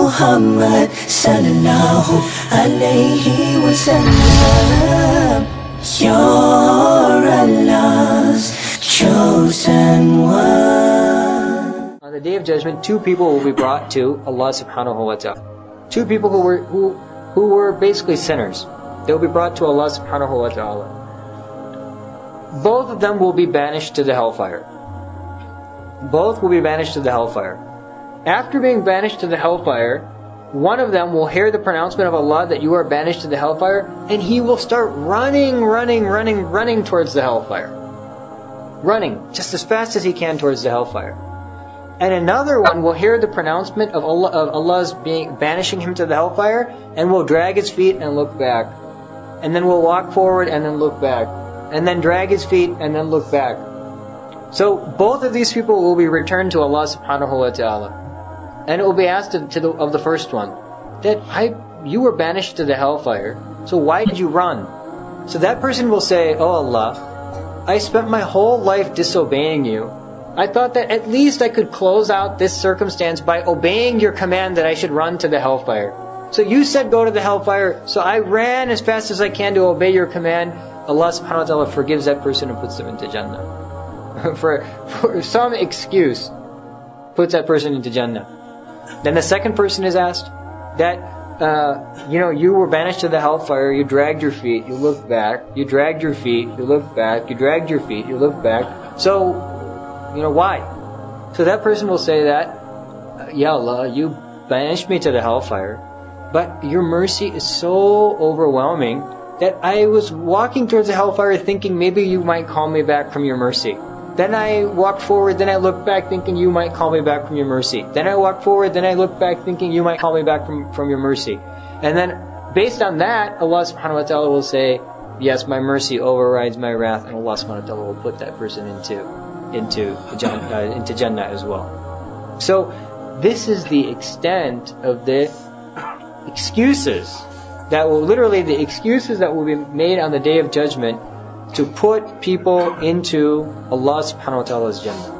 Muhammad sallallahu alaihi wasallam. You're Allah's chosen one. On the Day of Judgment, two people will be brought to Allah subhanahu wa ta'ala. Two people who were basically sinners. They will be brought to Allah subhanahu wa ta'ala. Both of them will be banished to the hellfire. Both will be banished to the hellfire. After being banished to the hellfire, one of them will hear the pronouncement of Allah that you are banished to the hellfire, and he will start running towards the hellfire. Running just as fast as he can towards the hellfire. And another one will hear the pronouncement of Allah's banishing him to the hellfire, and will drag his feet and look back. And then will walk forward and then look back. And then drag his feet and then look back. So both of these people will be returned to Allah subhanahu wa ta'ala. And it will be asked of the first one, that you were banished to the hellfire, so why did you run? So that person will say, oh Allah, I spent my whole life disobeying you. I thought that at least I could close out this circumstance by obeying your command that I should run to the hellfire. So you said go to the hellfire, so I ran as fast as I can to obey your command. Allah subhanahu wa ta'ala forgives that person and puts them into Jannah. for some excuse, puts that person into Jannah. Then the second person is asked that, you were banished to the hellfire, you dragged your feet, you looked back, you dragged your feet, you looked back, you dragged your feet, you looked back. So, why? So that person will say that, Ya Allah, you banished me to the hellfire, but your mercy is so overwhelming that I was walking towards the hellfire thinking maybe you might call me back from your mercy. Then I walked forward, then I looked back thinking you might call me back from your mercy. Then I walked forward, then I looked back thinking you might call me back from your mercy. And then based on that, Allah subhanahu wa ta'ala will say, yes, my mercy overrides my wrath, and Allah subhanahu wa ta'ala will put that person into Jannah as well. So this is the extent of the excuses that will be made on the Day of Judgment to put people into Allah subhanahu wa ta'ala's Jannah.